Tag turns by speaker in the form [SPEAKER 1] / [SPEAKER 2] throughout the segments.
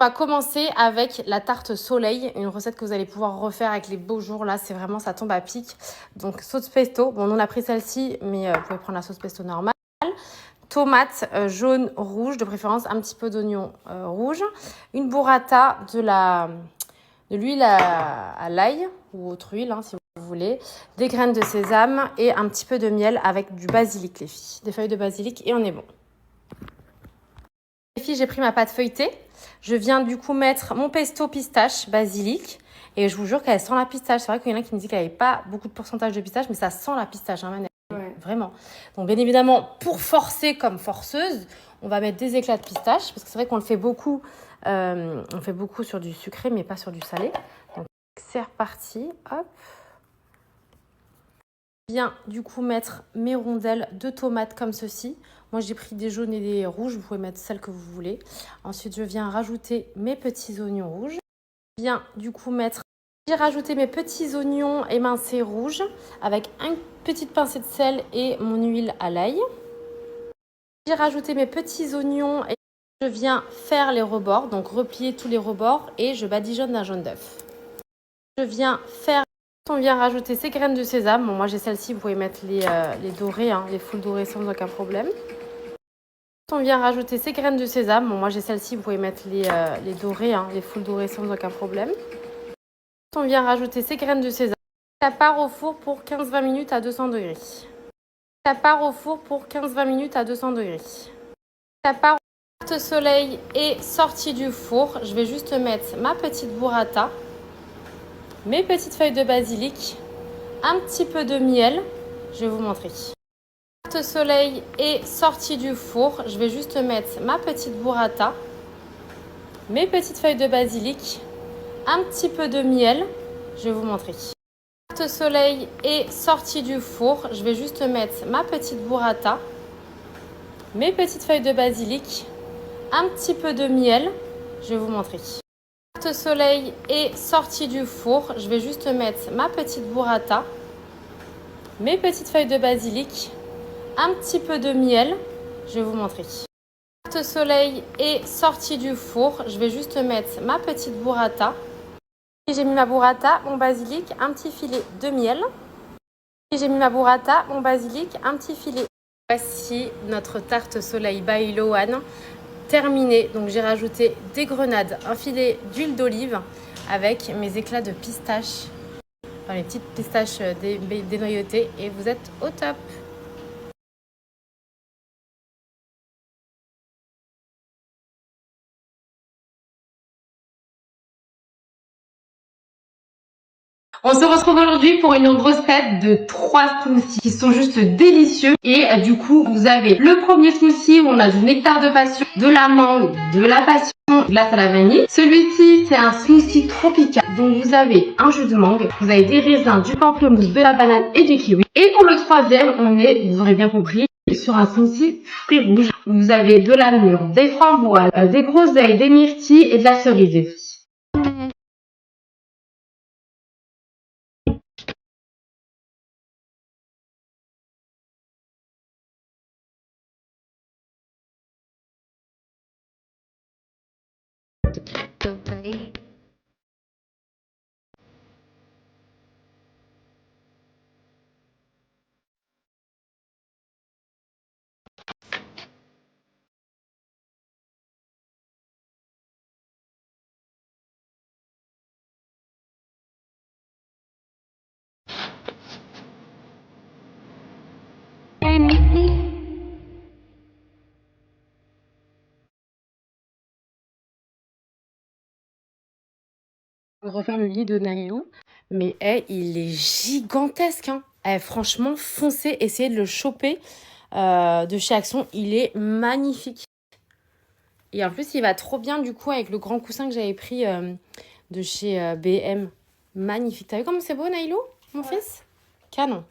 [SPEAKER 1] On va commencer avec la tarte soleil, une recette que vous allez pouvoir refaire avec les beaux jours. Là, c'est vraiment, ça tombe à pic. Donc, sauce pesto. Bon, nous, on a pris celle-ci, mais vous pouvez prendre la sauce pesto normale. Tomates jaunes, rouges, de préférence un petit peu d'oignon rouge. Une burrata, de l'huile à l'ail ou autre huile, hein, si vous voulez. Des graines de sésame et un petit peu de miel avec du basilic, les filles. Des feuilles de basilic et on est bon. Les filles, j'ai pris ma pâte feuilletée. Je viens du coup mettre mon pesto pistache basilic. Et je vous jure qu'elle sent la pistache. C'est vrai qu'il y en a qui me disent qu'elle n'avait pas beaucoup de pourcentage de pistache, mais ça sent la pistache, hein, Manel. Ouais. Vraiment. Donc, bien évidemment, pour forcer comme forceuse, on va mettre des éclats de pistache. Parce que c'est vrai qu'on le fait beaucoup. On fait beaucoup sur du sucré, mais pas sur du salé. Donc, c'est reparti. Hop. Je viens du coup mettre mes rondelles de tomates comme ceci. Moi, j'ai pris des jaunes et des rouges. Vous pouvez mettre celles que vous voulez. Ensuite, je viens rajouter mes petits oignons rouges. Je viens du coup mettre... J'ai rajouté mes petits oignons émincés rouges avec une petite pincée de sel et mon huile à l'ail. J'ai rajouté mes petits oignons et je viens faire les rebords, donc replier tous les rebords et je badigeonne d'un jaune d'œuf. Je viens faire... On vient rajouter ces graines de sésame. Bon, moi j'ai celle-ci, vous pouvez mettre les dorées, hein, les full dorées sans aucun problème. On vient rajouter ces graines de sésame. Bon, moi j'ai celle-ci, vous pouvez mettre les dorées, hein, les full dorées sans aucun problème. On vient rajouter ces graines de sésame. Ça part au four pour 15-20 minutes à 200 degrés. Ça part au four pour 15-20 minutes à 200 degrés. Ça part au tarte soleil est sorti du four. Je vais juste mettre ma petite burrata, mes petites feuilles de basilic, un petit peu de miel. Je vais vous montrer. La tarte soleil est sortie du four. Je vais juste mettre ma petite burrata, mes petites feuilles de basilic, un petit peu de miel. Je vais vous montrer. La tarte soleil est sortie du four. Je vais juste mettre ma petite burrata, mes petites feuilles de basilic, un petit peu de miel. Je vais vous montrer. La tarte soleil est sortie du four. Je vais juste mettre ma petite burrata, mes petites feuilles de basilic, un petit peu de miel. Je vais vous montrer. La tarte soleil est sortie du four. Je vais juste mettre ma petite burrata. J'ai mis ma burrata, mon basilic, un petit filet de miel. J'ai mis ma burrata, mon basilic, un petit filet. Voici notre tarte soleil by Loan terminée. Donc j'ai rajouté des grenades, un filet d'huile d'olive avec mes éclats de pistache, enfin les petites pistaches dénoyautées et vous êtes au top. On se retrouve aujourd'hui pour une recette de 3 smoothies qui sont juste délicieux. Et du coup, vous avez le premier smoothie où on a du nectar de passion, de la mangue, de la passion, glace à la vanille. Celui-ci, c'est un smoothie tropical. Donc vous avez un jus de mangue, vous avez des raisins, du pamplemousse, de la banane et du kiwi. Et pour le troisième, on est, vous aurez bien compris, sur un smoothie fruits rouges. Vous avez de la mûre, des framboises, des groseilles, des myrtilles et de la cerise. Je refaire le lit de Naïlou. Mais il est gigantesque. Hein. Franchement, foncez, essayez de le choper de chez Action. Il est magnifique. Et en plus, il va trop bien du coup avec le grand coussin que j'avais pris de chez BM. Magnifique. T'as vu comme c'est beau, Naïlou, mon fils? Canon.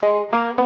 [SPEAKER 1] Bye.